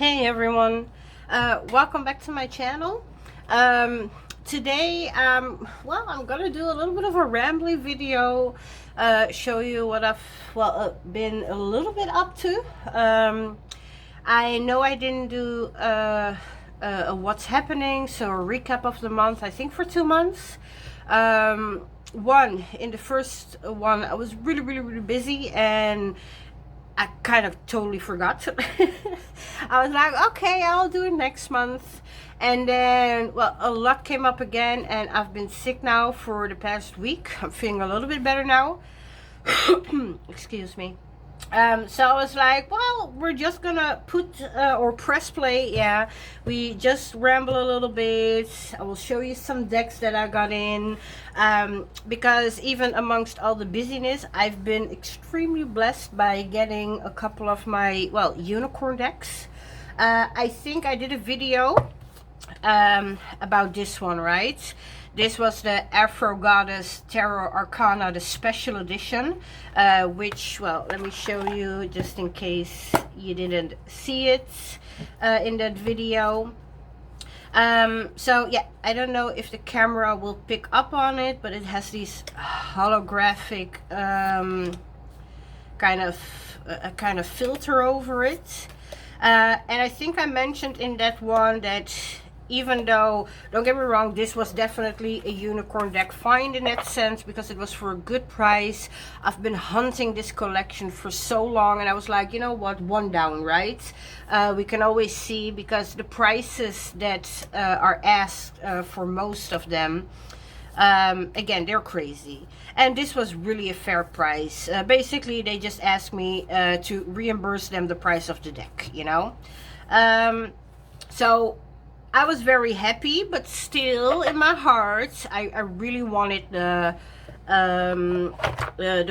Hey everyone, welcome back to my channel. Today, well, I'm gonna do a little bit of a rambly video, show you what I've been a little bit up to. I know I didn't do a what's happening, so a recap of the month. I think for 2 months. In the first one, I was really busy and I kind of totally forgot. I was like, okay, I'll do it next month. And then, well, a lot came up again, and I've been sick now for the past week. I'm feeling a little bit better now. Excuse me. So I was like, well, we're just gonna put or press play. Yeah, we just ramble a little bit. I will show you some decks that I got in, because even amongst all the busyness, I've been extremely blessed by getting a couple of my, well, unicorn decks. I think I did a video about this one, right? This was the Afro Goddess Tarot Arcana, the special edition, which, well, let me show you just in case you didn't see it in that video. So yeah, I don't know if the camera will pick up on it, but it has these holographic kind of filter over it. And I think I mentioned in that one that even though, don't get me wrong, this was definitely a unicorn deck find in that sense, because it was for a good price. I've been hunting this collection for so long, and I was like, you know what, one down, right? We can always see, because the prices that are asked for most of them, again, they're crazy. And this was really a fair price. Basically, they just asked me to reimburse them the price of the deck, you know? So I was very happy, but still in my heart, I really wanted the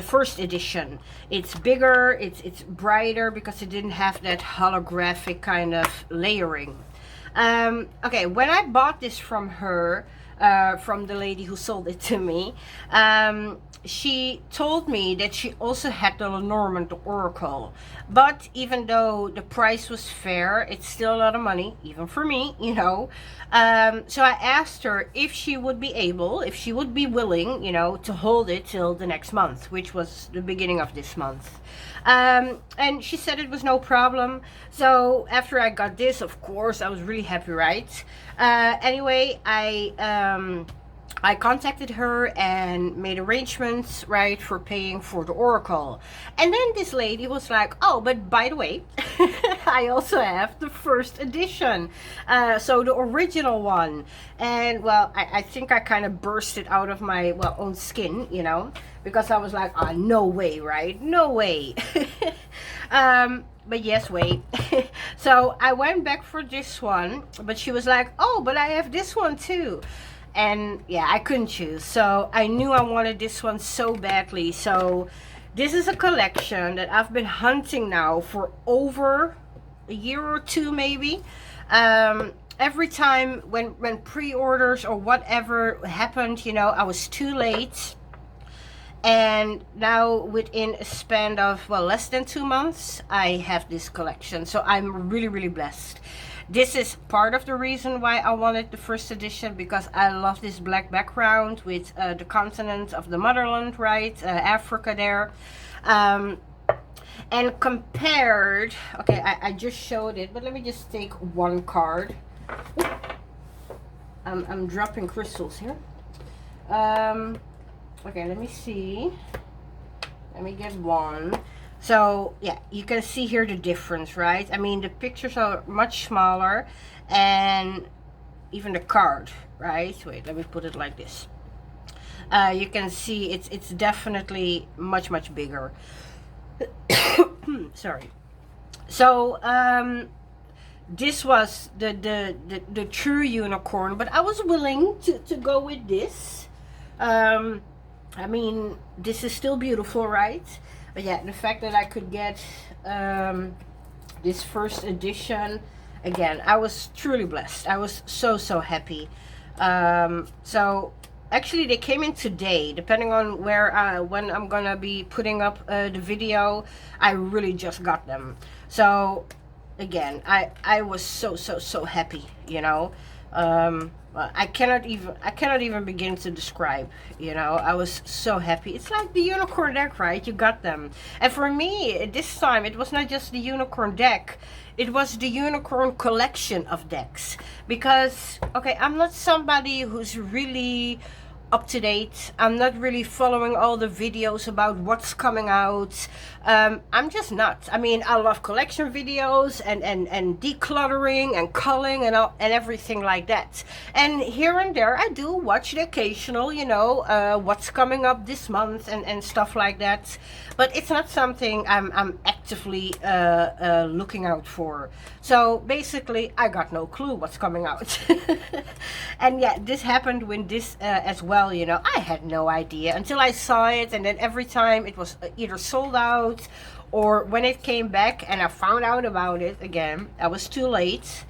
first edition. It's bigger, it's brighter, because it didn't have that holographic kind of layering. Okay, when I bought this from her, from the lady who sold it to me, she told me that she also had the Lenormand Oracle, but even though the price was fair, it's still a lot of money, even for me, you know. So I asked her if she would be able, if she would be willing, you know, to hold it till the next month, which was the beginning of this month. And she said it was no problem. So after I got this, of course, I was really happy, right? Anyway, I contacted her and made arrangements, right, for paying for the Oracle. And then this lady was like, oh, but by the way, I also have the first edition. So the original one. And, well, I think I kind of bursted out of my, well, own skin, you know, because I was like, oh, no way, right? No way. But yes, wait. So I went back for this one, but she was like, oh, but I have this one too. And yeah, I couldn't choose. So I knew I wanted this one so badly. So this is a collection that I've been hunting now for over a year or two, maybe. Every time when pre-orders or whatever happened, you know, I was too late. And now within a span of, well, less than 2 months, I have this collection. So I'm really blessed. This is part of the reason why I wanted the first edition, because I love this black background with the continent of the motherland, right? Africa there. And compared, okay, I just showed it, but let me just take one card. I'm dropping crystals here. Okay, let me see. Let me get one. So, yeah, you can see here the difference, right? I mean, the pictures are much smaller, and even the card, right? Wait, let me put it like this. You can see it's definitely much bigger. Sorry. So, this was the true unicorn, but I was willing to go with this. I mean, this is still beautiful, right? But yeah, the fact that I could get this first edition, again, I was truly blessed. I was so happy. So actually they came in today, depending on where when I'm gonna be putting up the video. I really just got them. So again, I was so happy, you know. Well, I cannot even begin to describe, you know. I was so happy. It's like the unicorn deck, right? You got them. And for me this time it was not just the unicorn deck, it was the unicorn collection of decks. Because okay, I'm not somebody who's really up to date. I'm not really following all the videos about what's coming out. I'm just not. I mean, I love collection videos and decluttering and culling and everything like that. And here and there, I do watch the occasional, you know, what's coming up this month and stuff like that. But it's not something I'm actively looking out for. So basically, I got no clue what's coming out. And yeah, this happened with this as well, you know. I had no idea until I saw it, and then every time it was either sold out, or when it came back and I found out about it again, I was too late.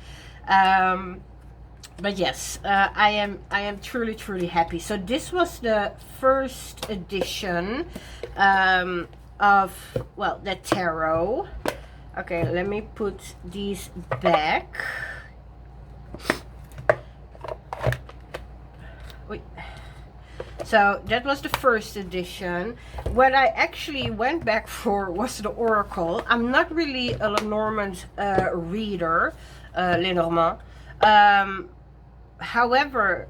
But yes, I am truly happy. So this was the first edition of, well, the tarot. Okay, let me put these back. Wait. So that was the first edition. What I actually went back for was the Oracle. I'm not really a Lenormand reader, Lenormand. However,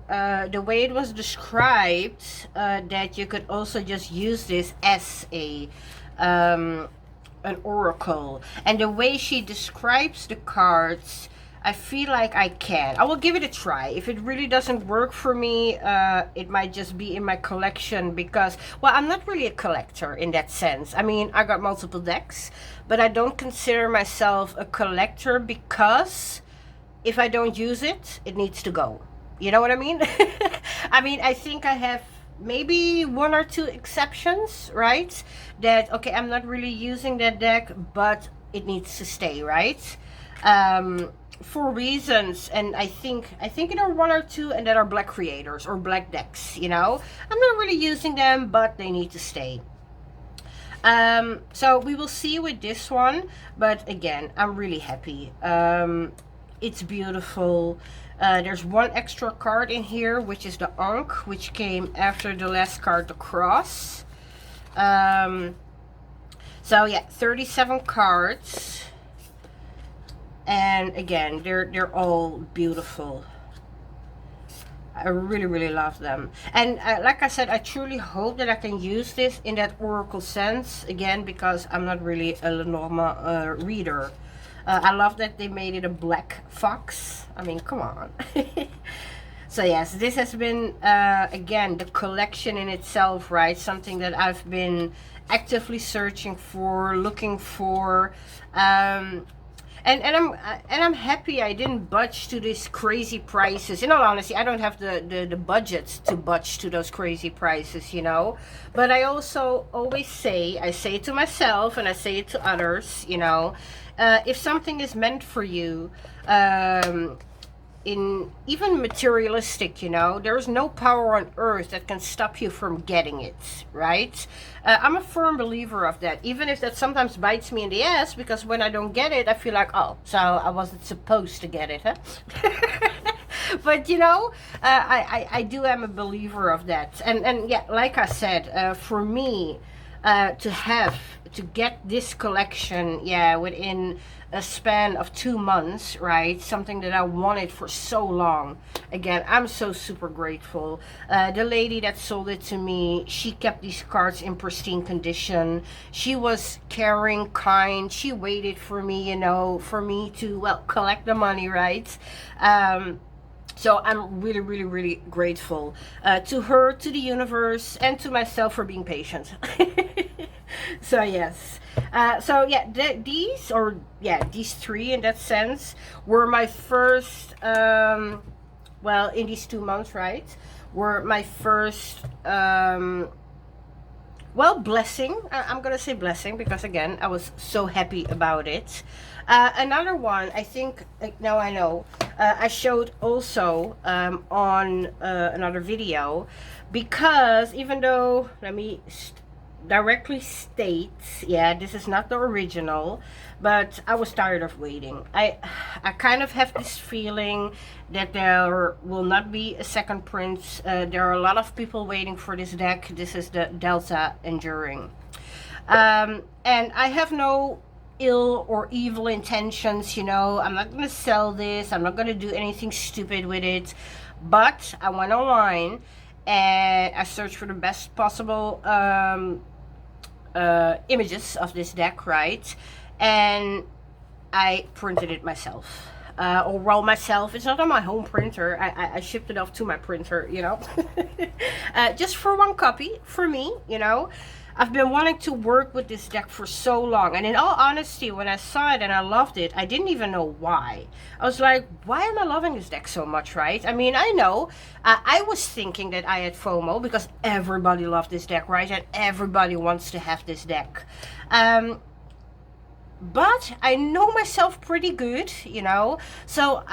the way it was described, that you could also just use this as a an oracle, and the way she describes the cards, I feel like I can. I will give it a try. If it really doesn't work for me, it might just be in my collection, because, well, I'm not really a collector in that sense. I mean, I got multiple decks, but I don't consider myself a collector, because if I don't use it, it needs to go. You know what I mean? I mean, I think I have maybe one or two exceptions, right? That, okay, I'm not really using that deck, but it needs to stay, right? For reasons, and I think there are one or two, and that are black creators or black decks, you know. I'm not really using them, but they need to stay. So we will see with this one, but again, I'm really happy. It's beautiful. There's one extra card in here, which is the Ankh, which came after the last card, the Cross. So yeah, 37 cards. And again, they're all beautiful. I really love them. And like I said, I truly hope that I can use this in that oracle sense, again, because I'm not really a Lenormand reader. I love that they made it a black fox. I mean, come on. So yes, this has been, again, the collection in itself, right? Something that I've been actively searching for, looking for. And I'm happy I didn't budge to these crazy prices. In all honesty, I don't have the budgets to budge to those crazy prices, you know. But I also always say, I say it to myself and I say it to others, you know, if something is meant for you, in even materialistic, you know, there's no power on earth that can stop you from getting it, right? I'm a firm believer of that, even if that sometimes bites me in the ass, because when I don't get it, I feel like, oh, so I wasn't supposed to get it, huh? But you know, I do am a believer of that. And yeah, like I said, for me, to get this collection, yeah, within a span of 2 months, right? Something that I wanted for so long. Again, I'm so super grateful. The lady that sold it to me, she kept these cards in pristine condition. She was caring, kind. She waited for me, you know, for me to, well, collect the money, right? So I'm really grateful to her, to the universe, and to myself for being patient. So yes, so yeah, these three in that sense were my first, well, in these 2 months, right, were my first, well, blessing. I'm gonna say blessing, because again, I was so happy about it. Another one, I think, now I know, I showed also on another video, because even though, let me directly states, yeah, this is not the original, but I was tired of waiting. I kind of have this feeling that there will not be a second print. There are a lot of people waiting for this deck. This is the Delta Enduring. And I have no ill or evil intentions, you know. I'm not going to sell this. I'm not going to do anything stupid with it. But I went online and I searched for the best possible images of this deck, right? And I printed it myself. Or well, myself. It's not on my home printer. I shipped it off to my printer, you know. Just for one copy for me, you know. I've been wanting to work with this deck for so long, and in all honesty, when I saw it and I loved it, I didn't even know why. I was like, why am I loving this deck so much, right? I mean, I know, I was thinking that I had FOMO because everybody loved this deck, right? And everybody wants to have this deck. But I know myself pretty good, you know, so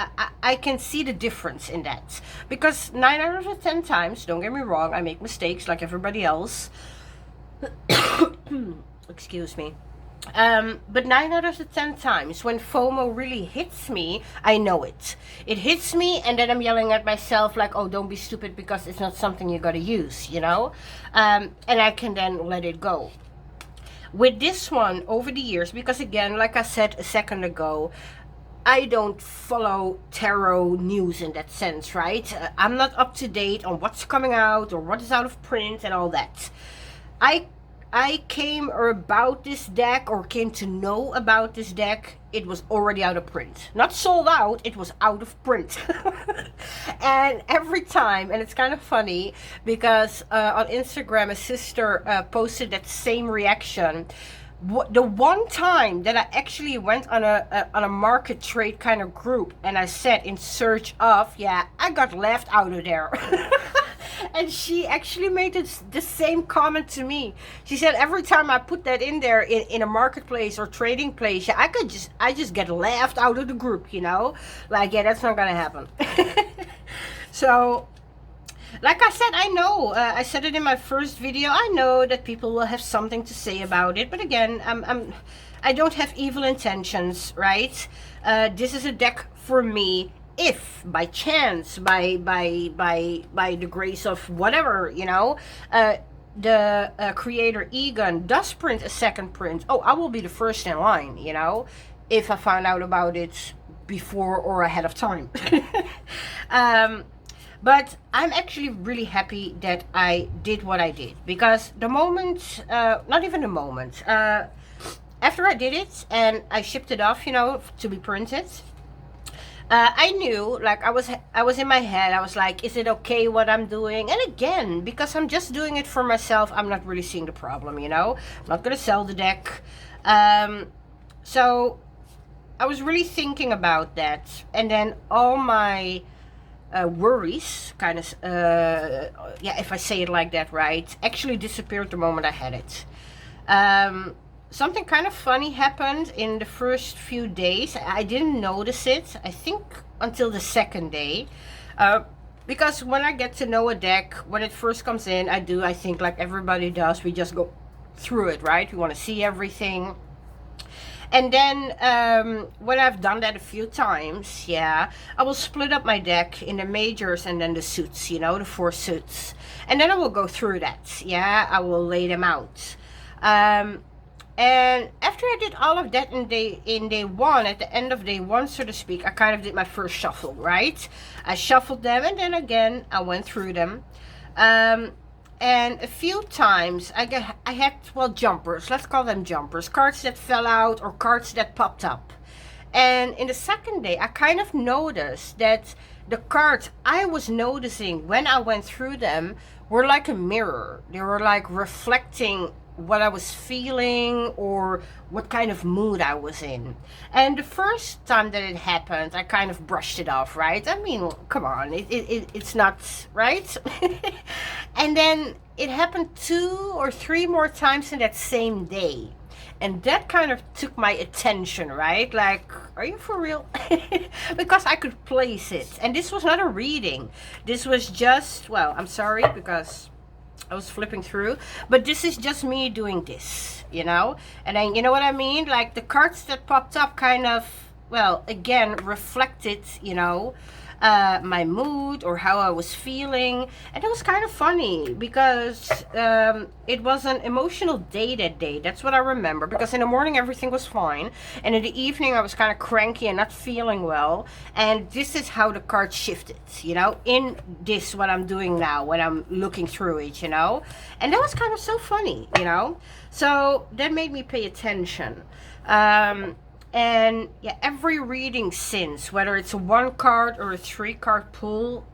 I can see the difference in that. Because 9 out of 10 times, don't get me wrong, I make mistakes like everybody else. Excuse me. But 9 out of the 10 times when FOMO really hits me, I know it. It hits me and then I'm yelling at myself like, oh, don't be stupid because it's not something you gotta use, you know? And I can then let it go. With this one, over the years, because again, like I said a second ago, I don't follow tarot news in that sense, right? I'm not up to date on what's coming out or what is out of print and all that. I came about this deck or came to know about this deck, it was already out of print. Not sold out, it was out of print. And every time, and it's kind of funny because on Instagram a sister posted that same reaction. The one time that I actually went on a market trade kind of group and I said in search of, yeah, I got left out of there. And she actually made the same comment to me. She said every time I put that in there in a marketplace or trading place, yeah, I just get laughed out of the group, you know? Like, yeah, that's not gonna happen. So, like I said, I know, I said it in my first video, I know that people will have something to say about it, but again, I don't have evil intentions, right? This is a deck for me. If by chance, by the grace of whatever, you know, the creator Egon does print a second print, oh, I will be the first in line, you know, if I found out about it before or ahead of time. But I'm actually really happy that I did what I did, because the moment, not even the moment, after I did it and I shipped it off, you know, to be printed, I knew, like, I was in my head, I was like, is it okay what I'm doing? And again, because I'm just doing it for myself, I'm not really seeing the problem, you know? I'm not gonna sell the deck. So I was really thinking about that, and then all my worries kind of, yeah, if I say it like that, right, actually disappeared the moment I had it. Something kind of funny happened in the first few days. I didn't notice it, I think, until the second day. Because when I get to know a deck, when it first comes in, I think like everybody does, we just go through it, right? We want to see everything. And then when I've done that a few times, yeah, I will split up my deck in the majors and then the suits, you know, the 4 suits. And then I will go through that, yeah, I will lay them out. And after I did all of that in day 1, at the end of day 1, so to speak, I kind of did my first shuffle, right? I shuffled them, and then again, I went through them. And a few times, I had, well, jumpers, let's call them jumpers, cards that fell out or cards that popped up. And in the second day, I kind of noticed that the cards I was noticing when I went through them were like a mirror. They were like reflecting what I was feeling or what kind of mood I was in. And the first time that it happened, I kind of brushed it off, right? I mean, come on, it's not, right? And then it happened 2 or 3 more times in that same day. And that kind of took my attention, right? Like, are you for real? Because I could place it. And this was not a reading. This was just, well, I'm sorry, because I was flipping through, but this is just me doing this, you know? And then, you know what I mean? Like, the cards that popped up kind of, well, again, reflected, you know, my mood or how I was feeling. And it was kind of funny because it was an emotional day that day. That's what I remember, because in the morning everything was fine, and in the evening I was kind of cranky and not feeling well. And this is how the card shifted, you know, in this, what I'm doing now when I'm looking through it, you know. And that was kind of so funny, you know. So that made me pay attention. And yeah, every reading since, whether it's a 1 card or a 3 card pull,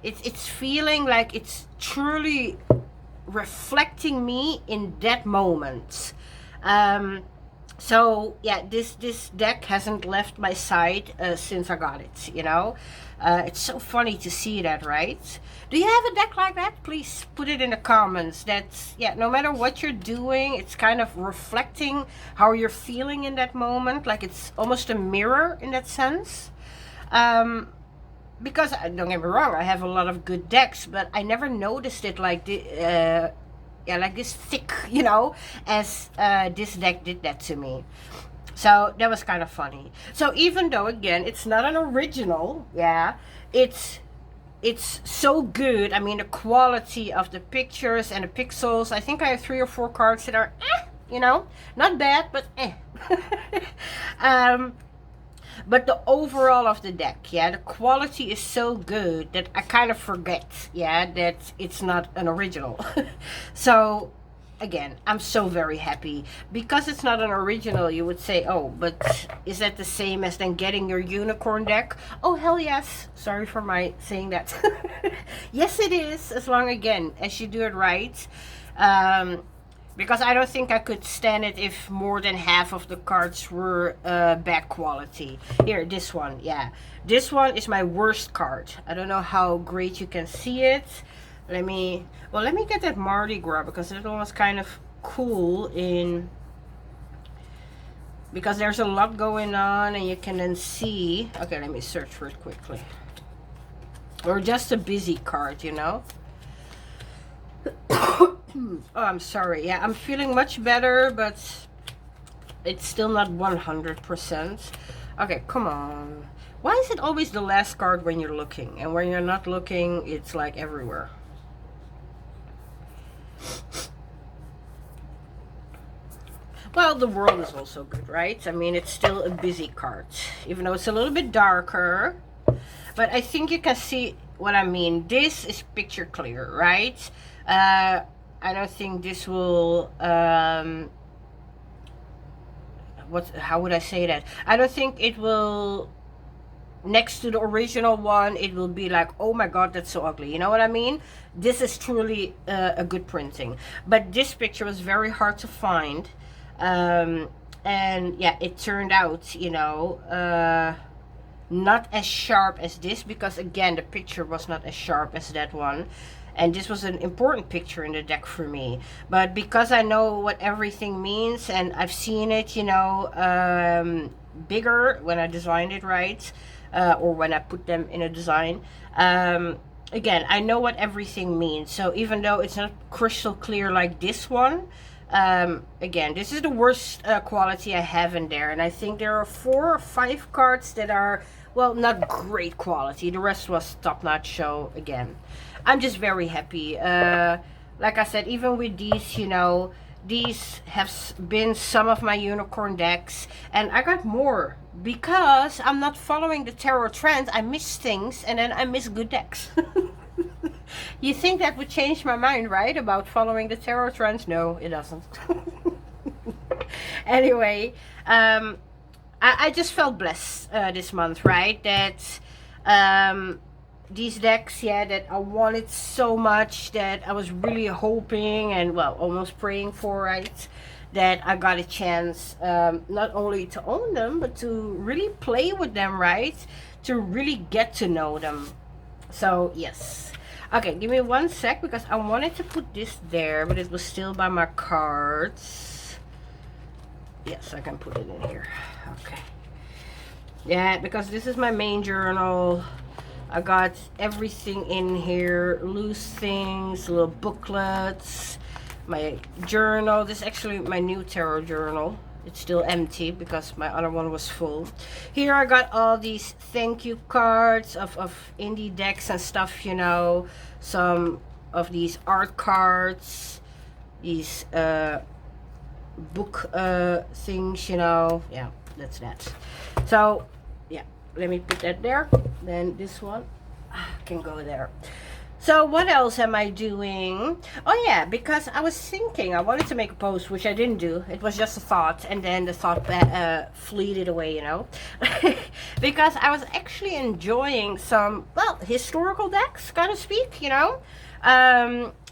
it's feeling like it's truly reflecting me in that moment. So yeah, this deck hasn't left my side since I got it, you know. It's so funny to see that, right? Do you have a deck like that? Please put it in the comments. That's, yeah, no matter what you're doing, it's kind of reflecting how you're feeling in that moment. Like, it's almost a mirror in that sense. Because, don't get me wrong, I have a lot of good decks, but I never noticed it like the, yeah, like this thick, you know, as this deck did that to me. So that was kind of funny. So even though, again, it's not an original, yeah, it's so good. I mean, the quality of the pictures and the pixels. I think I have 3 or 4 cards that are, you know, not bad, but but the overall of the deck, yeah, the quality is so good that I kind of forget, yeah, that it's not an original. So again, I'm so very happy. Because it's not an original, you would say, oh, but is that the same as then getting your unicorn deck? Oh, hell yes. Sorry for my saying that. Yes, it is, as long, again, as you do it right. Because I don't think I could stand it if more than half of the cards were bad quality. Here, this one, yeah. This one is my worst card. I don't know how great you can see it. Let me get that Mardi Gras, because that one was kind of cool in, because there's a lot going on and you can then see. Okay, let me search for it quickly. Or just a busy card, you know. Oh, I'm sorry. Yeah, I'm feeling much better, but it's still not 100%. Okay, come on. Why is it always the last card when you're looking? And when you're not looking, it's like everywhere. Well, the world is also good, right? I mean, it's still a busy card, even though it's a little bit darker. But I think you can see what I mean. This is picture clear, right? I don't think this will, how would I say that? I don't think it will, next to the original one, it will be like, oh my god, that's so ugly. You know what I mean? This is truly a good printing. But this picture was very hard to find. And yeah, it turned out, you know, not as sharp as this, because again, the picture was not as sharp as that one. And this was an important picture in the deck for me. But because I know what everything means, and I've seen it, you know, bigger when I designed it, right? Or when I put them in a design. Again, I know what everything means. So even though it's not crystal clear like this one, again, this is the worst quality I have in there. And I think there are 4 or 5 cards that are, well, not great quality. The rest was top-notch. So again, I'm just very happy. Like I said, even with these, you know, these have been some of my unicorn decks, and I got more because I'm not following the tarot trends. I miss things, and then I miss good decks. You think that would change my mind, right, about following the tarot trends? No, it doesn't. Anyway, I just felt blessed this month, right, that these decks, yeah, that I wanted so much, that I was really hoping and, well, almost praying for, right, that I got a chance not only to own them, but to really play with them, right, to really get to know them. So yes. Okay, give me 1 sec, because I wanted to put this there, but it was still by my cards. Yes, I can put it in here. Okay. Yeah, because this is my main journal. I got everything in here, loose things, little booklets, my journal. This is actually my new tarot journal. It's still empty because my other one was full. Here I got all these thank you cards of indie decks and stuff, you know. Some of these art cards, these book things, you know. Yeah, that's that. So yeah, let me put that there. Then this one can go there. So what else am I doing? Oh yeah, because I was thinking I wanted to make a post, which I didn't do. It was just a thought, and then the thought fleeted away, you know. Because I was actually enjoying some, well, historical decks, kind of speak, you know.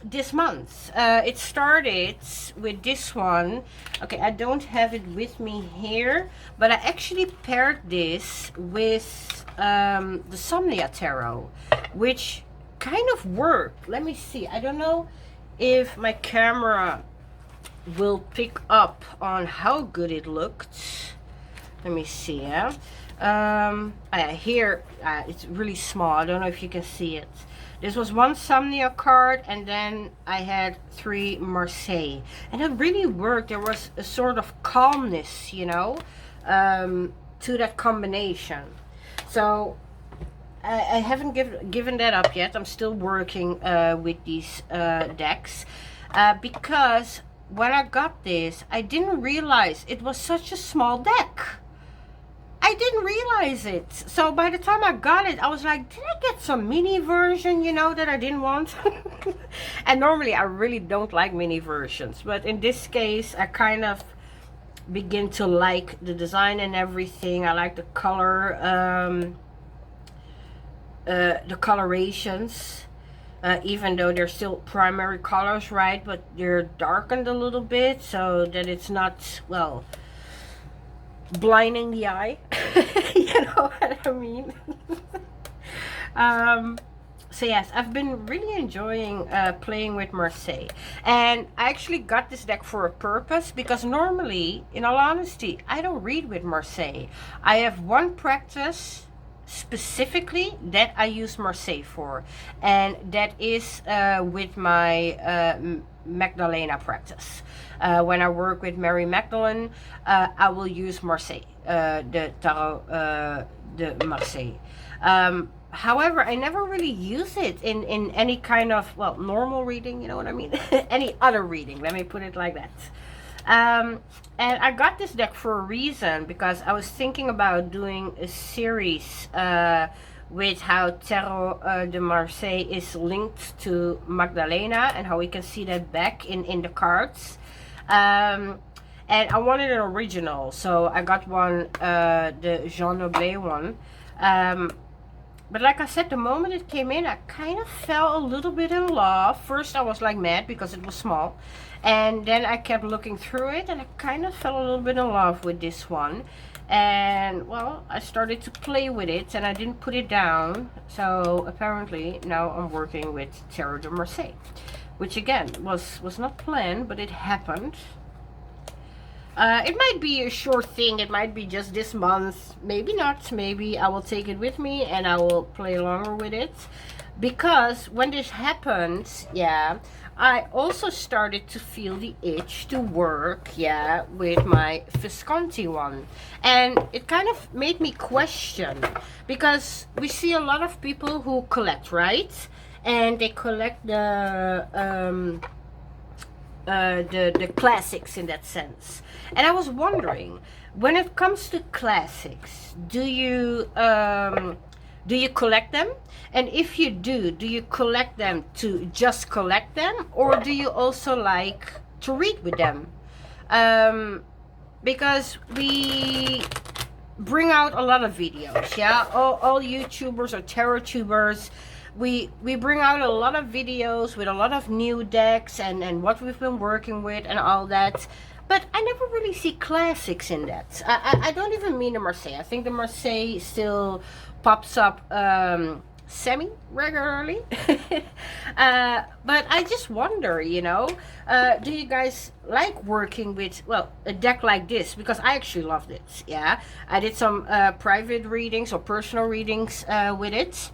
This month. It started with this one. Okay, I don't have it with me here, but I actually paired this with the Somnia Tarot, which kind of worked. Let me see. I don't know if my camera will pick up on how good it looked. Let me see. Yeah. Here it's really small. I don't know if you can see it. This was one Somnia card, and then I had 3 Marseille, and it really worked. There was a sort of calmness, you know, to that combination. So I haven't given that up yet. I'm still working with these decks because when I got this, I didn't realize it was such a small deck. I didn't realize it. So by the time I got it, I was like, did I get some mini version, you know, that I didn't want? And normally I really don't like mini versions, but in this case I kind of begin to like the design and everything. I like the color, the colorations, even though they're still primary colors, right? But they're darkened a little bit so that it's not, well, blinding the eye. You know what I mean? So yes, I've been really enjoying playing with Marseille, and I actually got this deck for a purpose, because normally, in all honesty, I don't read with Marseille. I have one practice specifically that I use Marseille for, and that is with my Magdalena practice. When I work with Mary Magdalene, I will use Marseille, the Tarot de Marseille. However, I never really use it in any kind of, well, normal reading, you know what I mean? Any other reading, let me put it like that. And I got this deck for a reason, because I was thinking about doing a series with how Tarot de Marseille is linked to Magdalena, and how we can see that back in the cards. And I wanted an original, so I got one, the Jean Noblet one. But like I said, the moment it came in, I kind of fell a little bit in love. First I was like mad because it was small, and then I kept looking through it, and I kind of fell a little bit in love with this one. And well, I started to play with it, and I didn't put it down. So apparently now I'm working with Tarot de Marseille, which again was not planned, but it happened. It might be a short thing, it might be just this month, maybe not, maybe I will take it with me and I will play longer with it. Because when this happened, yeah, I also started to feel the itch to work, yeah, with my Visconti one. And it kind of made me question, because we see a lot of people who collect, right? And they collect the classics in that sense. And I was wondering, when it comes to classics, do you collect them? And if you do you collect them to just collect them, or do you also like to read with them? Because we bring out a lot of videos, yeah, all YouTubers or tarot tubers, we bring out a lot of videos with a lot of new decks and what we've been working with and all that. But I never really see classics in that. I don't even mean the Marseille. I think the Marseille still pops up semi-regularly. But I just wonder, you know, do you guys like working with, well, a deck like this? Because I actually loved it, yeah. I did some private readings or personal readings with it.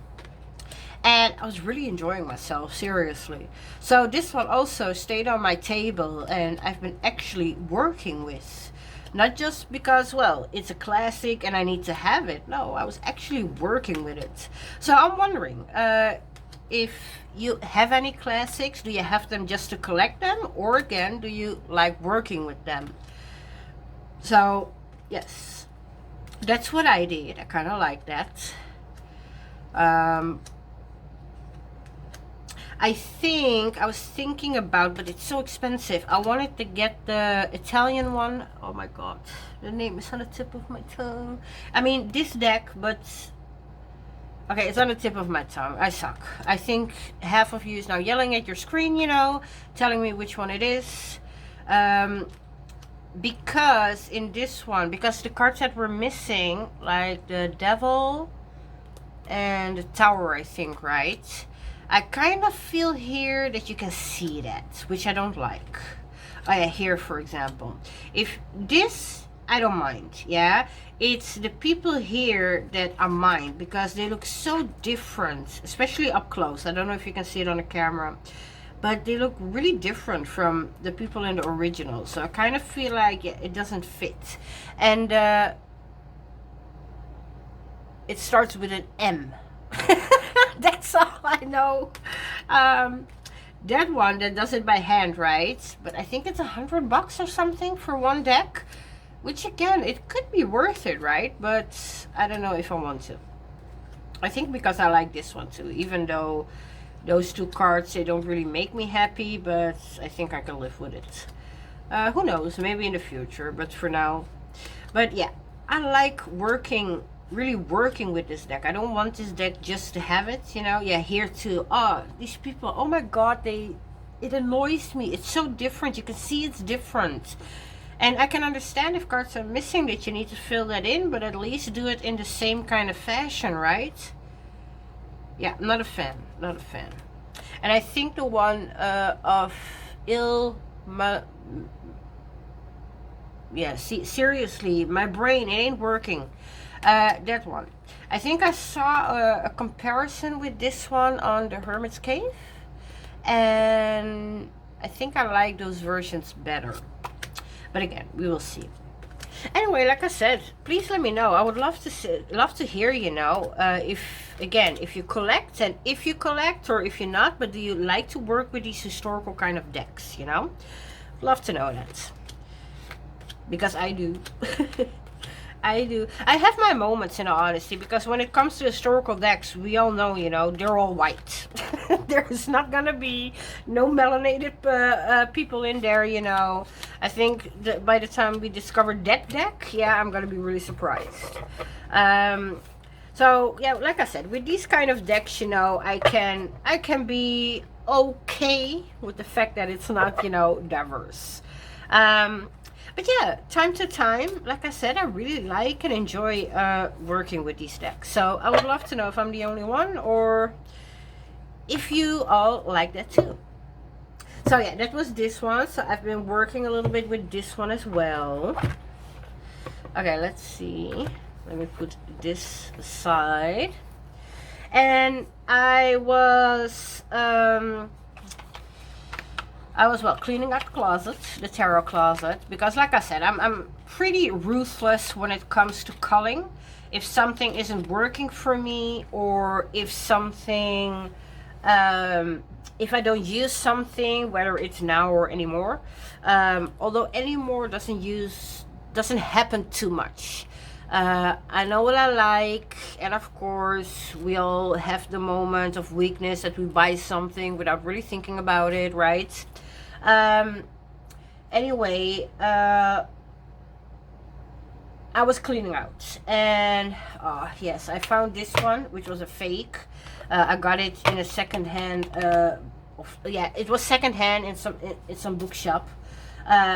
and I was really enjoying myself, seriously. So this one also stayed on my table, and I've been actually working with. Not just because, well, it's a classic and I need to have it. No, I was actually working with it. So I'm wondering, if you have any classics, do you have them just to collect them? Or again, do you like working with them? So, yes, that's what I did. I kind of like that. I think I was thinking about, but it's so expensive. I wanted to get the Italian one. Oh my god, the name is on the tip of my tongue. I mean, this deck, but okay, it's on the tip of my tongue. I suck. I think half of you is now yelling at your screen, you know, telling me which one it is. Because in this one, because the cards that were missing, like the Devil and the Tower, I think, right? I kind of feel here that you can see that, which I don't like. Oh yeah, here for example. If this, I don't mind, yeah? It's the people here that I mind, because they look so different, especially up close. I don't know if you can see it on the camera, but they look really different from the people in the original. So I kind of feel like it doesn't fit. And it starts with an M. That's all I know. That one that does it by hand, right? But I think it's $100 or something for one deck, which again, it could be worth it, right? But I don't know if I want to. I think because I like this one too, even though those two cards, they don't really make me happy, but I think I can live with it. Who knows, maybe in the future, but for now. But yeah, I like really working with this deck. I don't want this deck just to have it, you know. Yeah, here too. Oh, these people, oh my god, it annoys me. It's so different. You can see it's different. And I can understand if cards are missing that you need to fill that in, but at least do it in the same kind of fashion, right? Yeah, not a fan. Not a fan. And I think the one of yeah, see, seriously, my brain, it ain't working. That one. I think I saw a comparison with this one on the Hermit's Cave, and I think I like those versions better. But again, we will see. Anyway, like I said, please let me know. I would love to hear, you know, if you collect, and if you collect or if you're not, but do you like to work with these historical kind of decks, you know? Love to know that. Because I do. I do. I have my moments, in all honesty, because when it comes to historical decks, we all know, you know, they're all white. There's not gonna be no melanated people in there, you know. I think that by the time we discover that deck, yeah, I'm gonna be really surprised. So yeah, like I said, with these kind of decks, you know, I can be okay with the fact that it's not, you know, diverse. But yeah, time to time, like I said, I really like and enjoy working with these decks. So I would love to know if I'm the only one, or if you all like that too. So yeah, that was this one. So I've been working a little bit with this one as well. Okay, let's see. Let me put this aside. And I was well cleaning out the closet, the tarot closet, because like I said, I'm pretty ruthless when it comes to culling. If something isn't working for me, or if something, if I don't use something, whether it's now or anymore, although anymore doesn't happen too much. I know what I like, and of course we all have the moment of weakness that we buy something without really thinking about it, right? Anyway, I was cleaning out, and yes, I found this one, which was a fake. I got it in a second-hand, yeah, it was second-hand in some bookshop.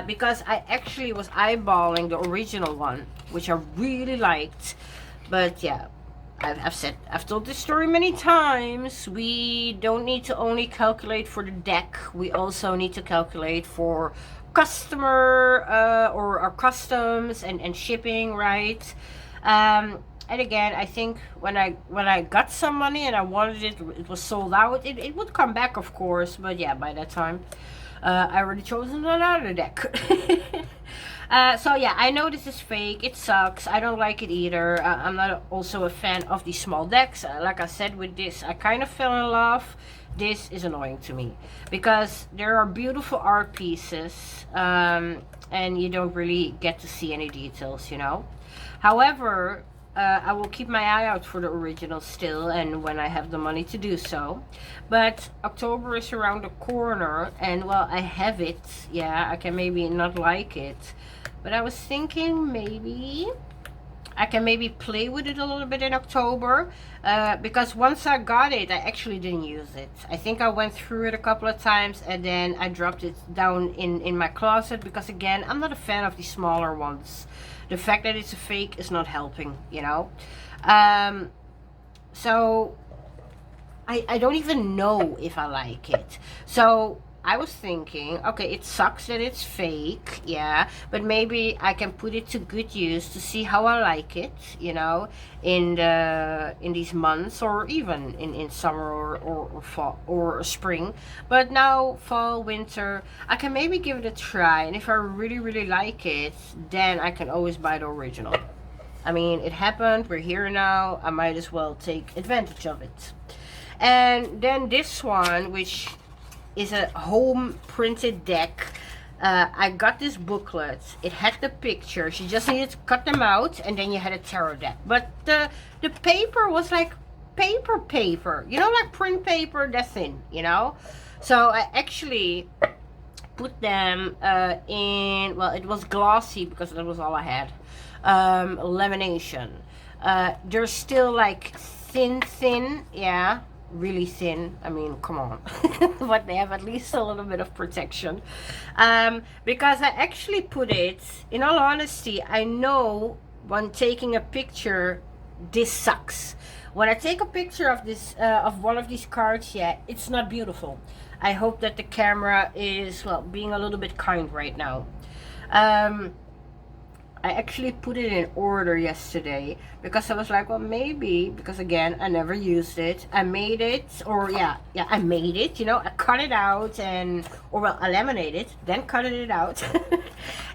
Because I actually was eyeballing the original one, which I really liked. But yeah, I've told this story many times. We don't need to only calculate for the deck. We also need to calculate for customer or our customs and shipping, right? And again, I think when I got some money and I wanted it, it was sold out. It would come back, of course, but yeah, by that time, I already chosen another deck. So yeah, I know this is fake. It sucks. I don't like it either. I'm not also a fan of these small decks. Like I said, with this, I kind of fell in love. This is annoying to me because there are beautiful art pieces, and you don't really get to see any details, you know. However, I will keep my eye out for the original still, and when I have the money to do so. But October is around the corner, and well, I have it. Yeah, I can maybe not like it, but I was thinking maybe I can maybe play with it a little bit in October, because once I got it, I actually didn't use it. I think I went through it a couple of times and then I dropped it down in my closet, because again, I'm not a fan of these smaller ones. The fact that it's a fake is not helping, you know. So I don't even know if I like it. So I was thinking, okay, it sucks that it's fake, yeah, but maybe I can put it to good use to see how I like it, you know, in these months, or even in summer or fall or spring. But now fall, winter, I can maybe give it a try, and if I really like it, then I can always buy the original. I mean, it happened, we're here now, I might as well take advantage of it. And then this one, which is a home printed deck. I got this booklet. It had the pictures. You just needed to cut them out, and then you had a tarot deck. But the paper was like paper. You know, like print paper, that thin, you know? So I actually put them in, well, it was glossy because that was all I had. Lamination. They're still like thin, yeah. Really thin. I mean, come on. But they have at least a little bit of protection, because I actually put it, in all honesty, I know when taking a picture, this sucks. When I take a picture of this of one of these cards, yeah, it's not beautiful. I hope that the camera is, well, being a little bit kind right now. I actually put it in order yesterday because I was like, well, maybe, because again, I never used it. I made it, or yeah, I made it, you know, I cut it out, or well, I laminated it, then cut it out.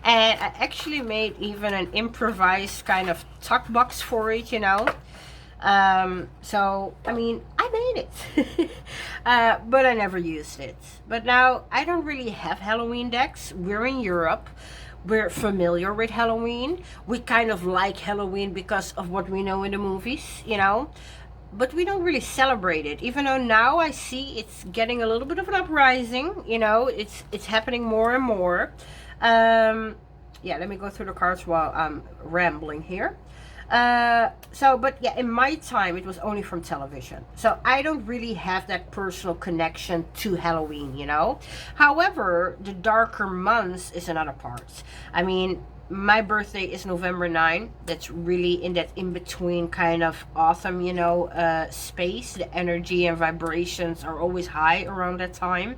And I actually made even an improvised kind of tuck box for it, you know. So, I mean, I made it. But I never used it. But now, I don't really have Halloween decks. We're in Europe. We're familiar with Halloween. We kind of like Halloween because of what we know in the movies, you know. But we don't really celebrate it. Even though now I see it's getting a little bit of an uprising, you know. It's happening more and more. Yeah, let me go through the cards while I'm rambling here. But yeah, in my time, it was only from television. So I don't really have that personal connection to Halloween, you know. However, the darker months is another part. I mean, my birthday is November 9. That's really in that in-between kind of autumn, you know, space. The energy and vibrations are always high around that time.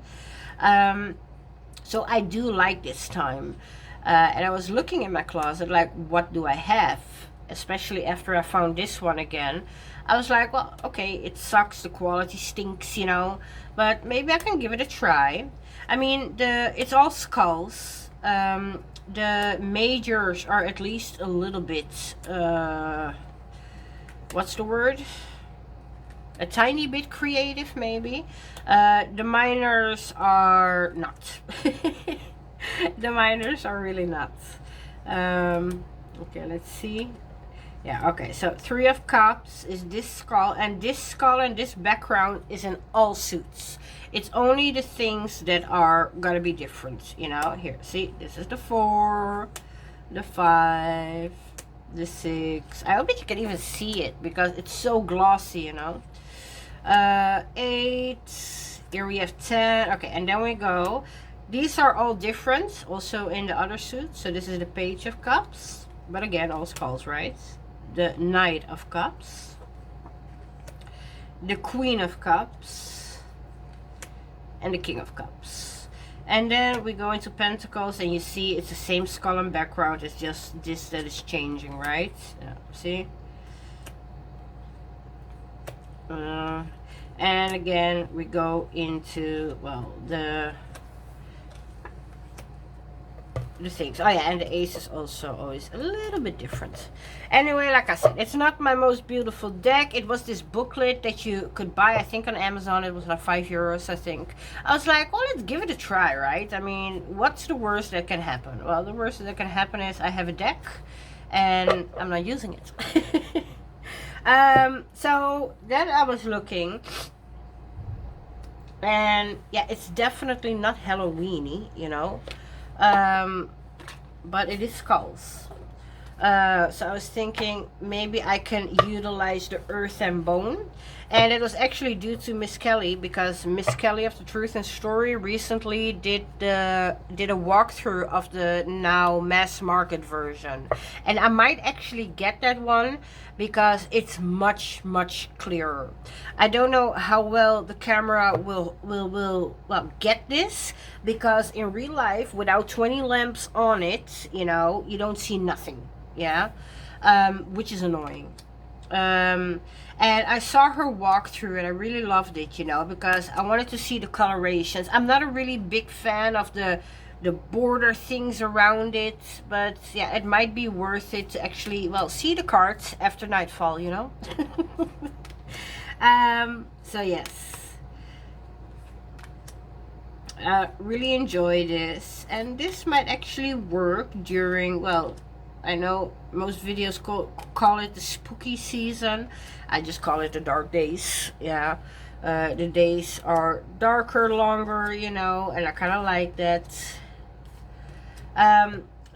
So I do like this time. And I was looking in my closet, like, what do I have? Especially after I found this one again. I was like, well, okay, it sucks, the quality stinks, you know, but maybe I can give it a try. I mean, it's all skulls. The majors are at least a little bit, what's the word? A tiny bit creative, maybe. The minors are not. The minors are really not. Okay, let's see. Yeah, okay, so 3 of Cups is this skull, and this background is in all suits. It's only the things that are gonna be different, you know. Here, see, this is the 4, the 5, the 6. I hope that you can even see it because it's so glossy, you know. 8, here we have 10, okay, and then we go. These are all different, also in the other suits. So this is the Page of Cups, but again, all skulls, right? The Knight of Cups, the Queen of Cups, and the King of Cups. And then we go into Pentacles, and you see it's the same skull and background. It's just this that is changing, right? Yeah, see? And again, we go into, well, the things. Oh yeah, and the ace is also always a little bit different. Anyway, like I said, it's not my most beautiful deck. It was this booklet that you could buy, I think on Amazon. It was like €5, I think. I was like, well, let's give it a try, right? I mean, what's the worst that can happen? Well, the worst that can happen is I have a deck and I'm not using it. So then I was looking, and yeah, it's definitely not Halloweeny, you know. But it is skulls. So I was thinking maybe I can utilize the earth and bone. And it was actually due to Miss Kelly, because Miss Kelly of the Truth and Story recently did a walkthrough of the now mass market version. And I might actually get that one because it's much clearer. I don't know how well the camera will get this, because in real life, without 20 lamps on it, you know, you don't see nothing. Yeah, which is annoying. And I saw her walk through and I really loved it, you know, because I wanted to see the colorations. I'm not a really big fan of the border things around it, but yeah, it might be worth it to actually, well, see the cards after nightfall, you know. So yes, really enjoy this, and this might actually work during, well, I know most videos call it the spooky season. I just call it the dark days. Yeah, the days are darker, longer, you know, and I kind of like that.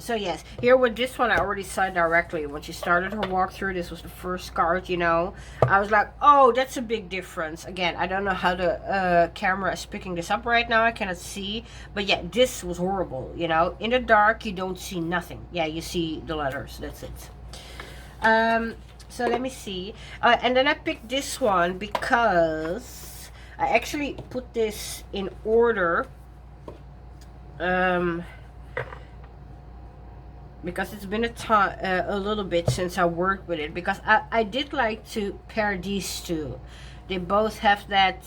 So yes, here with this one, I already saw directly when she started her walkthrough. This was the first card, you know. I was like, oh, that's a big difference. Again, I don't know how the camera is picking this up right now. I cannot see, but yeah, this was horrible. You know, in the dark, you don't see nothing. Yeah, you see the letters. That's it. So let me see. And then I picked this one because I actually put this in order. Because it's been a little bit since I worked with it, because I did like to pair these two. They both have that,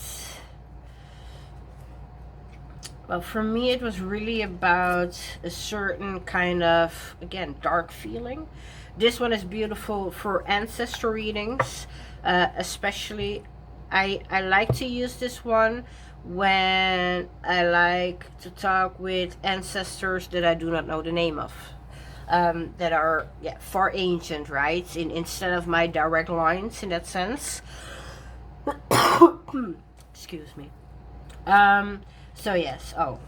well, for me it was really about a certain kind of, again, dark feeling. This one is beautiful for ancestor readings, especially I like to use this one when I like to talk with ancestors that I do not know the name of. That are, yeah, far ancient, right? Instead of my direct lines, in that sense. Excuse me. So yes. Oh,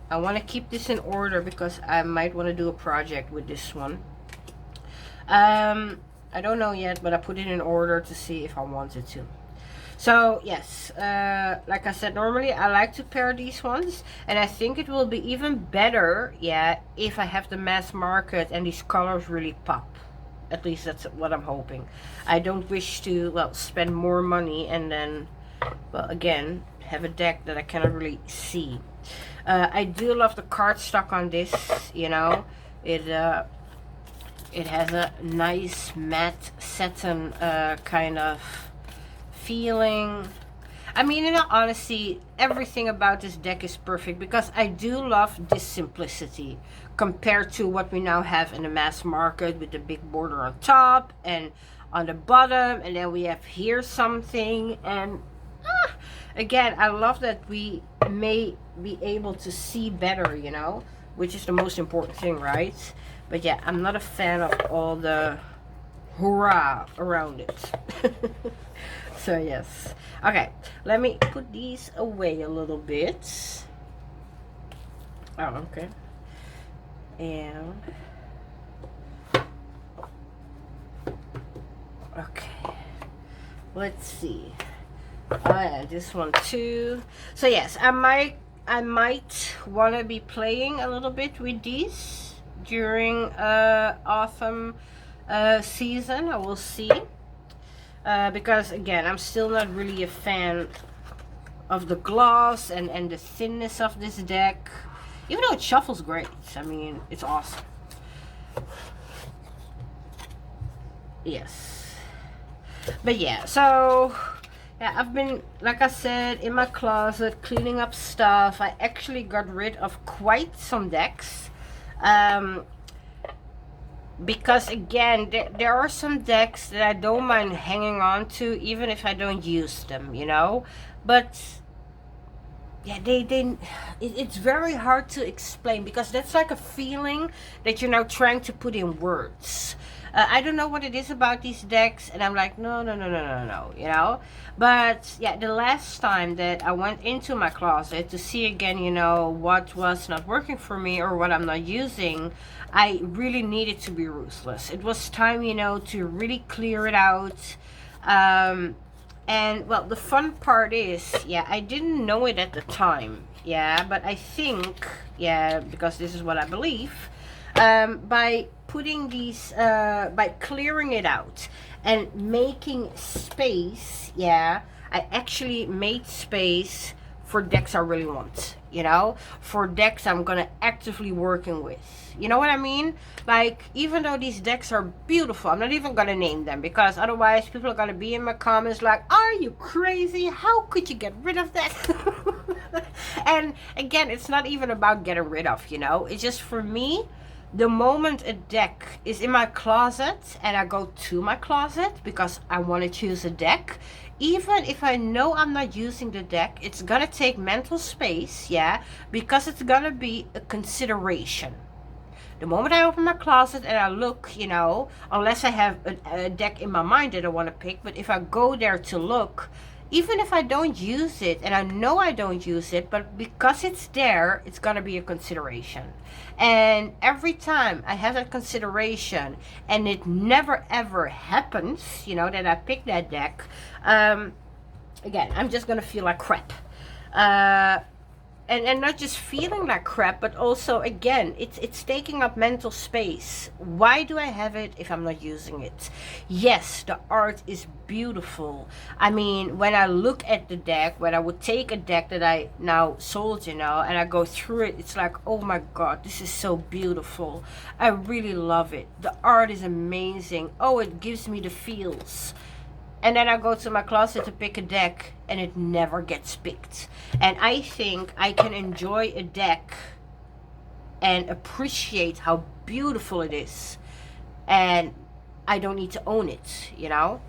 I want to keep this in order because I might want to do a project with this one. I don't know yet, but I put it in order to see if I wanted to. So yes, like I said, normally I like to pair these ones, and I think it will be even better, yeah, if I have the mass market and these colors really pop. At least that's what I'm hoping. I don't wish to, well, spend more money and then, well, again, have a deck that I cannot really see. I do love the cardstock on this, you know. It has a nice matte satin kind of feeling. I mean, in all honesty, everything about this deck is perfect, because I do love this simplicity compared to what we now have in the mass market with the big border on top and on the bottom, and then we have here something, and again, I love that we may be able to see better, you know, which is the most important thing, right? But yeah, I'm not a fan of all the hurrah around it. So yes, okay, let me put these away a little bit. Oh, okay. And okay, let's see. Oh yeah, this one too. So yes, I might want to be playing a little bit with these during autumn season. I will see. Because again, I'm still not really a fan of the gloss and the thinness of this deck, even though it shuffles great. I mean, it's awesome. Yes, but yeah, so Yeah, I've been, like I said, in my closet cleaning up stuff. I actually got rid of quite some decks. Because again, there are some decks that I don't mind hanging on to, even if I don't use them, you know. But yeah, it's very hard to explain, because that's like a feeling that you're now trying to put in words. I don't know what it is about these decks, and I'm like, no, no, no, no, no, no, you know. But yeah, the last time that I went into my closet to see again, you know, what was not working for me or what I'm not using, I really needed to be ruthless. It was time, you know, to really clear it out. And well, the fun part is, yeah, I didn't know it at the time, yeah, but I think, yeah, because this is what I believe, by putting these, by clearing it out and making space, yeah, I actually made space for decks I really want, you know, for decks I'm gonna actively working with. You know what I mean? Like, even though these decks are beautiful, I'm not even gonna name them, because otherwise people are gonna be in my comments like, are you crazy? How could you get rid of that? And again, it's not even about getting rid of, you know, it's just for me, the moment a deck is in my closet and I go to my closet because I want to choose a deck, even if I know I'm not using the deck, it's gonna take mental space, yeah, because it's gonna be a consideration. The moment I open my closet and I look, you know, unless I have a deck in my mind that I want to pick, but if I go there to look, even if I don't use it, and I know I don't use it, but because it's there, it's going to be a consideration. And every time I have that consideration, and it never ever happens, you know, that I pick that deck, again, I'm just going to feel like crap. And not just feeling like crap, but also, again, it's taking up mental space. Why do I have it if I'm not using it? Yes, the art is beautiful. I mean, when I look at the deck, when I would take a deck that I now sold, you know, and I go through it, it's like, oh my god, this is so beautiful. I really love it. The art is amazing. Oh, it gives me the feels. And then I go to my closet to pick a deck, and it never gets picked. And I think I can enjoy a deck and appreciate how beautiful it is, and I don't need to own it, you know.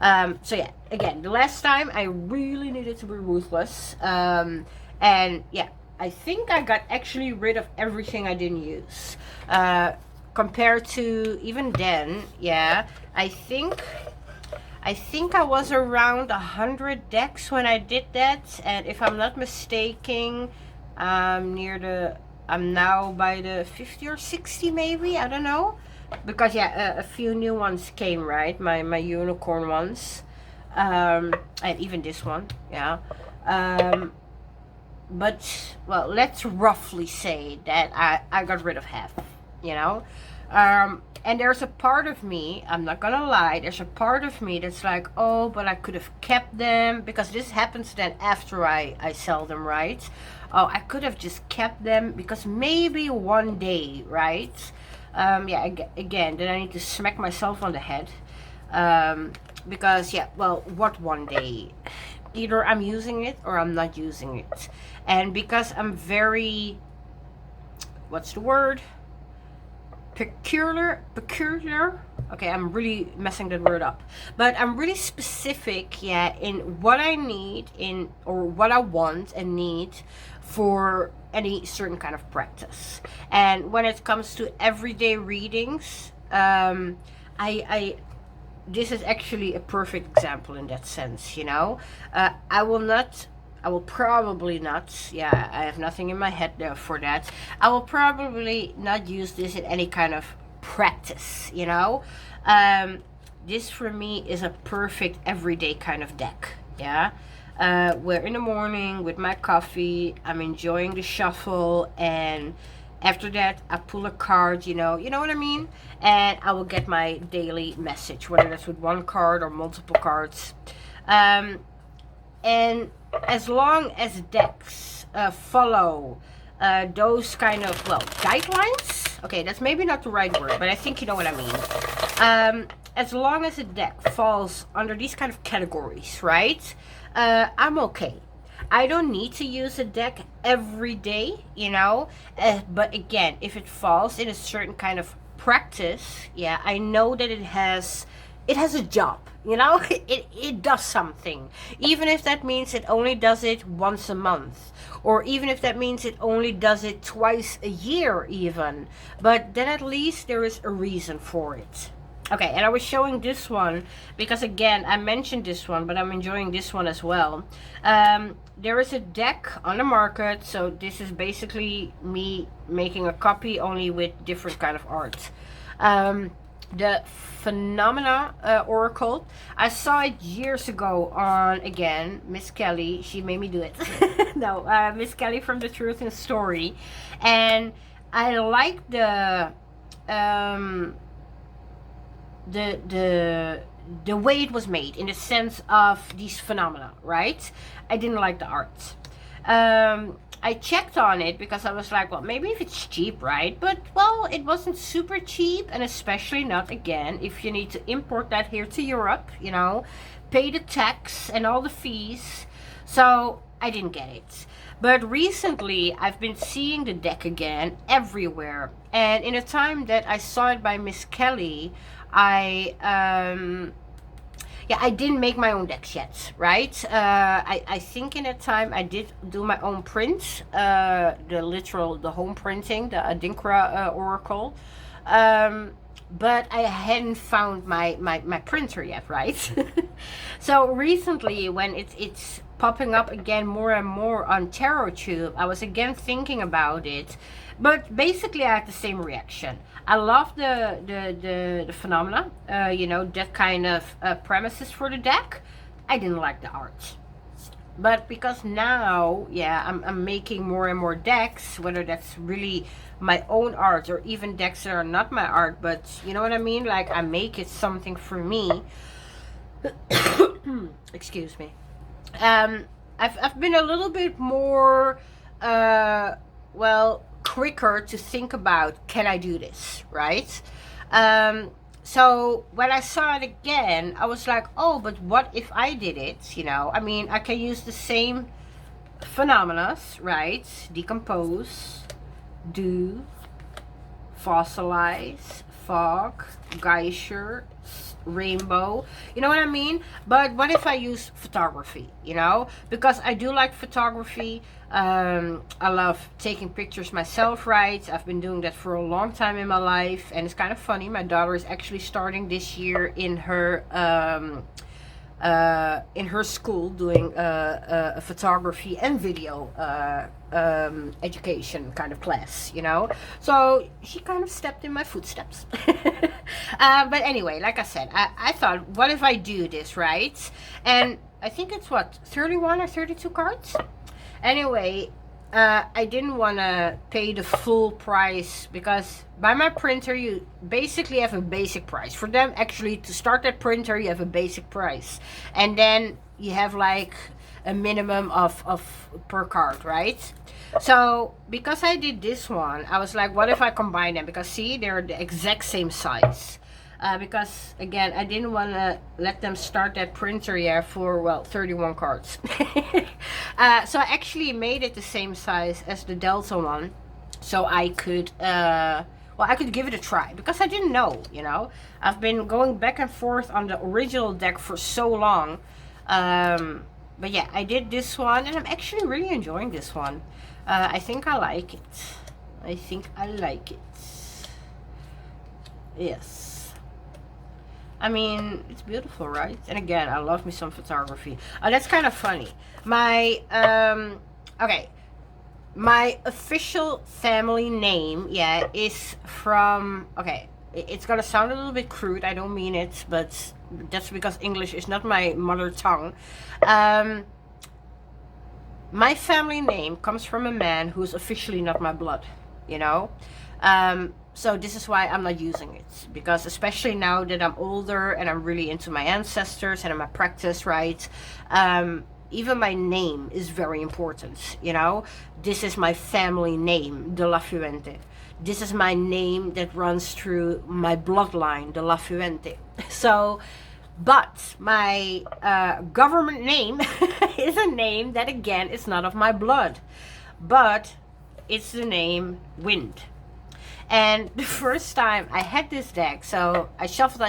So yeah, again, the last time I really needed to be ruthless, and yeah, I think I got actually rid of everything I didn't use, compared to even then. Yeah, I think I was around 100 decks when I did that, and if I'm not mistaken, I'm now by the 50 or 60 maybe, I don't know, because yeah, a few new ones came, right, my unicorn ones, and even this one, yeah, but well, let's roughly say that I got rid of half, you know. And there's a part of me, I'm not gonna lie, there's a part of me that's like, oh, but I could have kept them, because this happens then after I sell them, right? Oh, I could have just kept them, because maybe one day, right? Yeah, again, then I need to smack myself on the head, because yeah, well, what one day? Either I'm using it or I'm not using it. And because I'm very, what's the word? Peculiar, okay, I'm really messing that word up, but I'm really specific, yeah, in what I need or what I want and need for any certain kind of practice. And when it comes to everyday readings, I this is actually a perfect example in that sense, you know. I will probably not, yeah, I have nothing in my head there for that. I will probably not use this in any kind of practice, you know. This for me is a perfect everyday kind of deck, yeah. Where in the morning with my coffee, I'm enjoying the shuffle, and after that I pull a card, you know what I mean, and I will get my daily message, whether that's with one card or multiple cards. And as long as decks follow those kind of, well, guidelines, okay, that's maybe not the right word, but I think you know what I mean. As long as a deck falls under these kind of categories, right, I'm okay. I don't need to use a deck every day, you know. But again, if it falls in a certain kind of practice, yeah, I know that it has a job, you know. It does something, even if that means it only does it once a month, or even if that means it only does it twice a year even. But then at least there is a reason for it. Okay, and I was showing this one because, again, I mentioned this one, but I'm enjoying this one as well. There is a deck on the market, so this is basically me making a copy only with different kind of art. The Phenomena Oracle. I saw it years ago on, again, Miss Kelly. She made me do it. No, Miss Kelly from The Truth and Story. And I like the way it was made, in the sense of these phenomena, right? I didn't like the art. I checked on it because I was like, well, maybe if it's cheap, right? But, well, it wasn't super cheap, and especially not, again, if you need to import that here to Europe, you know, pay the tax and all the fees. So I didn't get it. But recently, I've been seeing the deck again everywhere. And in the time that I saw it by Miss Kelly, I didn't make my own decks yet, right? I think in that time I did do my own print, the home printing, the Adinkra Oracle. But I hadn't found my printer yet, right? So recently, when it's popping up again more and more on TarotTube, I was again thinking about it. But basically, I had the same reaction. I love the phenomena, you know, that kind of premises for the deck. I didn't like the art. But because now, yeah, I'm making more and more decks, whether that's really my own art or even decks that are not my art, but you know what I mean? Like, I make it something for me. Excuse me. I've been a little bit more, quicker to think about, can I do this, right? So when I saw it again, I was like, oh, but what if I did it? You know, I mean, I can use the same phenomena, right? Decompose, do, fossilize, fog, geyser, rainbow, you know what I mean? But what if I use photography, you know? Because I do like photography. I love taking pictures myself, right? I've been doing that for a long time in my life, and it's kind of funny. My daughter is actually starting this year in her school doing a photography and video education kind of class, you know. So she kind of stepped in my footsteps. But anyway, like I said, I thought, what if I do this, right? And I think it's what, 31 or 32 cards? Anyway, I didn't want to pay the full price, because by my printer you basically have a basic price. For them, actually, to start that printer, you have a basic price, and then you have like a minimum of per card, right? So because I did this one, I was like, what if I combine them? Because see, they're the exact same size. Because again, I didn't want to let them start that printer here for, well, 31 cards. So I actually made it the same size as the Delta one, so I could I could give it a try, because I didn't know, you know. I've been going back and forth on the original deck for so long. But yeah, I did this one, and I'm actually really enjoying this one. I think I like it. Yes. I mean, it's beautiful, right? And again, I love me some photography. That's kind of funny. My official family name, yeah, is from, okay, it's gonna sound a little bit crude, I don't mean it, but that's because English is not my mother tongue. My family name comes from a man who's officially not my blood, you know? So this is why I'm not using it, because especially now that I'm older and I'm really into my ancestors and my practice, right? Even my name is very important, you know? This is my family name, De La Fuente. This is my name that runs through my bloodline, De La Fuente. So But my government name is a name that, again, is not of my blood. But it's the name Wind. And the first time I had this deck, so I shuffled,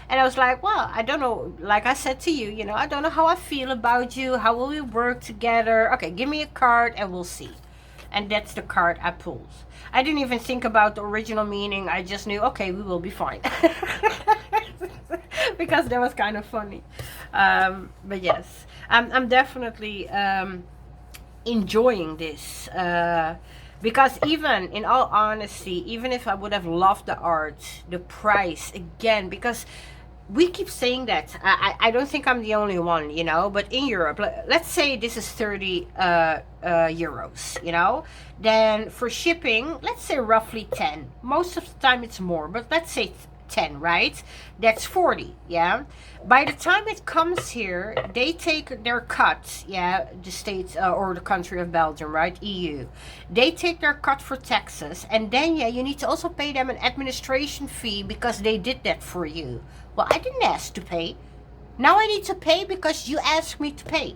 and I was like, well, I don't know, like I said to you, you know, I don't know how I feel about you, how will we work together? Okay, give me a card and we'll see. And that's the card I pulled. I didn't even think about the original meaning, I just knew, okay, we will be fine. Because that was kind of funny. But yes, I'm definitely enjoying this. Because even, in all honesty, even if I would have loved the art, the price, again, because we keep saying that. I don't think I'm the only one, you know, but in Europe, let's say this is 30 euros, you know, then for shipping, let's say roughly 10. Most of the time it's more, but let's say 10, right? That's 40, yeah? By the time it comes here, they take their cut, yeah, the states or the country of Belgium, right, EU. They take their cut for taxes, and then, yeah, you need to also pay them an administration fee because they did that for you. Well, I didn't ask to pay. Now I need to pay because you asked me to pay.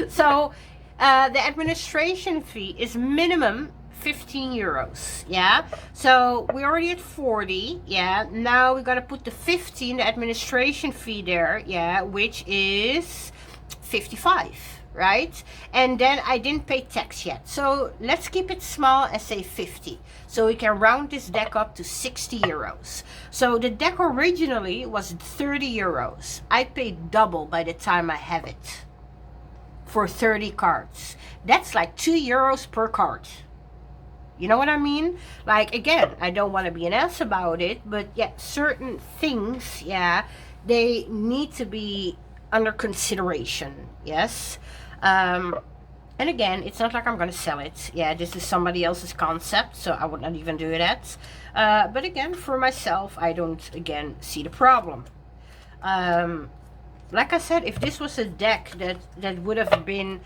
So, the administration fee is minimum 15 euros, yeah? So we're already at 40, yeah? Now we gotta put the 15, the administration fee there, yeah, which is 55, right? And then I didn't pay tax yet. So let's keep it small and say 50. So we can round this deck up to 60 euros. So the deck originally was 30 euros. I paid double by the time I have it for 30 cards. That's like 2 euros per card. You know what I mean? Like, again, I don't want to be an ass about it, but yeah, certain things, yeah, they need to be under consideration, yes? And again, it's not like I'm going to sell it. Yeah, this is somebody else's concept, so I would not even do that. But again, for myself, I don't, again, see the problem. Like I said, if this was a deck that would have been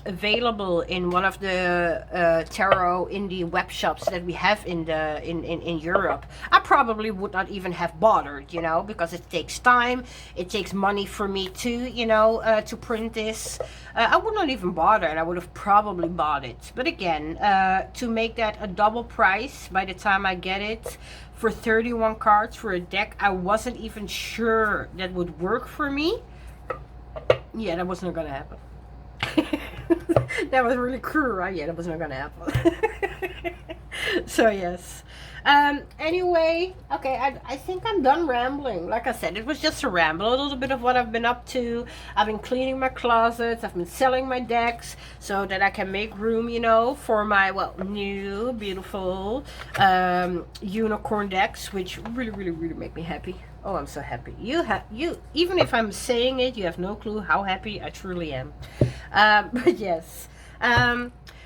available in one of the tarot indie web shops that we have in Europe, I probably would not even have bothered, you know, because it takes time, it takes money for me to, you know, to print this. I would not even bother, and I would have probably bought it. But again, to make that a double price by the time I get it, for 31 cards for a deck I wasn't even sure that would work for me. Yeah, that was not gonna happen. That was really cruel, right? Yeah, that was not gonna happen. So yes. Anyway, okay, I think I'm done rambling. Like I said, it was just a ramble, a little bit of what I've been up to. I've been cleaning my closets, I've been selling my decks so that I can make room, you know, for my, well, new, beautiful unicorn decks, which really make me happy. Oh, I'm so happy. You, even if I'm saying it, you have no clue how happy I truly am. But yes.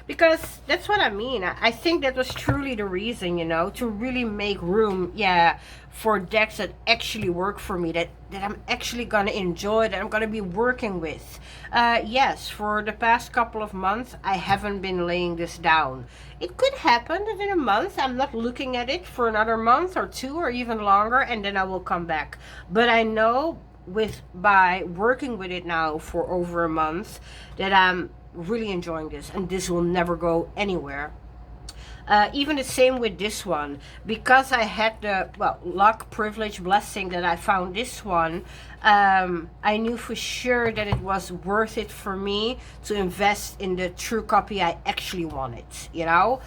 Because that's what I mean. I think that was truly the reason, you know, to really make room, yeah, for decks that actually work for me, that I'm actually going to enjoy, that I'm going to be working with. Yes, for the past couple of months, I haven't been laying this down. It could happen that in a month, I'm not looking at it for another month or two or even longer, and then I will come back. But I know by working with it now for over a month that I'm really enjoying this, and this will never go anywhere. Even the same with this one, because I had the, well, luck, privilege, blessing that I found this one. I knew for sure that it was worth it for me to invest in the true copy I actually wanted, you know.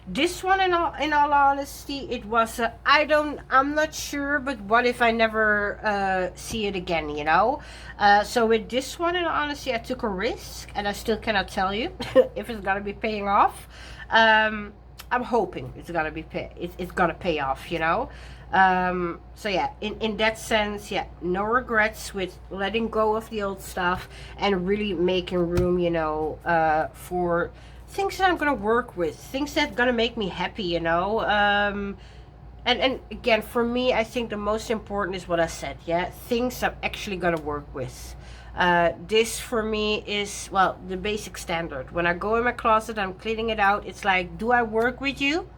This one, in all honesty, it was I'm not sure, but what if I never see it again, you know. So with this one, in all honesty, I took a risk, and I still cannot tell you if it's gonna be paying off. I'm hoping it's gonna be it's gonna pay off, you know. So yeah, in that sense, yeah, no regrets with letting go of the old stuff and really making room, you know, for things that I'm gonna work with, things that gonna make me happy, you know. And again, for me, I think the most important is what I said, yeah, things I'm actually gonna work with. This for me is, well, the basic standard. When I go in my closet, I'm cleaning it out, it's like, do I work with you?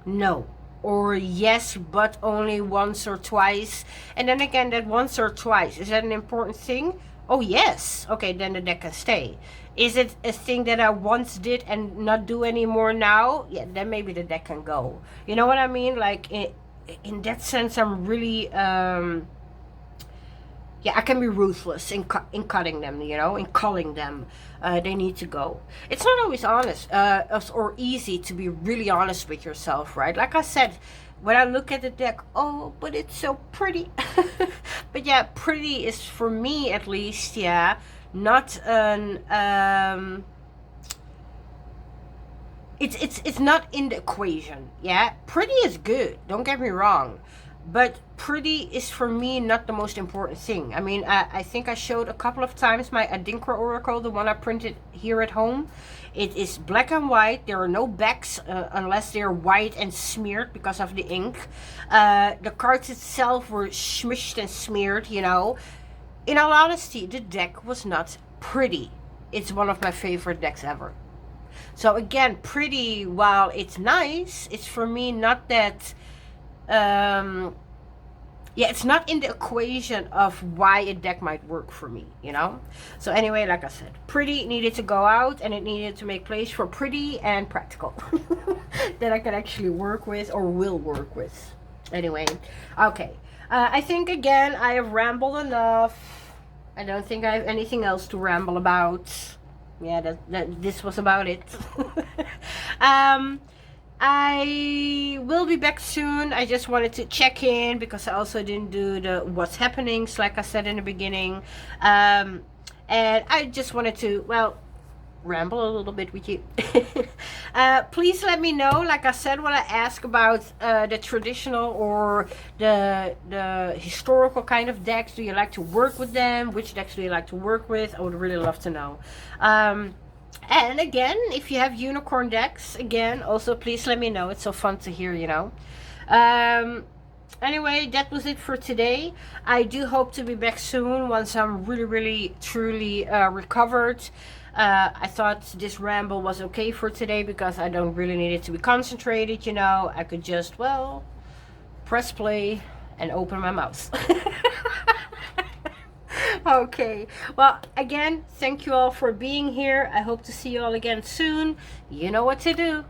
No. or yes, but only once or twice. And then again, that once or twice, is that an important thing? Oh yes. Okay, then the deck can stay. Is it a thing that I once did and not do anymore now? Yeah, then maybe the deck can go. You know what I mean? Like in that sense, I'm really yeah, I can be ruthless in cutting them, you know, in calling them. They need to go. It's not always honest or easy to be really honest with yourself, right? Like I said, when I look at the deck, oh, but it's so pretty. But yeah, pretty is for me at least, yeah, not an it's not in the equation. Yeah, pretty is good, don't get me wrong, but pretty is for me not the most important thing. I mean, I think I showed a couple of times my Adinkra oracle, the one I printed here at home. It is black and white. There are no backs unless they're white and smeared because of the ink. The cards itself were smushed and smeared, you know. In all honesty, the deck was not pretty. It's one of my favorite decks ever. So again, pretty, while it's nice, it's for me not that yeah, it's not in the equation of why a deck might work for me, you know. So anyway, like I said, pretty needed to go out, and it needed to make place for pretty and practical that I can actually work with or will work with. Anyway, okay, I think again I have rambled enough. I don't think I have anything else to ramble about. Yeah, this was about it. I will be back soon. I just wanted to check in because I also didn't do the what's happenings like I said in the beginning. And I just wanted to, well, ramble a little bit with you. Please let me know, like I said, when I ask about the traditional or the historical kind of decks. Do you like to work with them? Which decks do you like to work with? I would really love to know. And again, if you have unicorn decks, again, also please let me know. It's so fun to hear, you know. Anyway, that was it for today. I do hope to be back soon once I'm really, truly recovered. I thought this ramble was okay for today because I don't really need it to be concentrated, you know. I could just, well, press play and open my mouth. Okay, well, again, thank you all for being here. I hope to see you all again soon. You know what to do.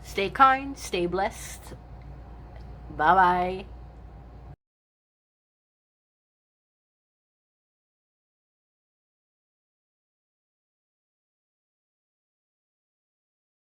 Stay kind, stay blessed. Bye-bye.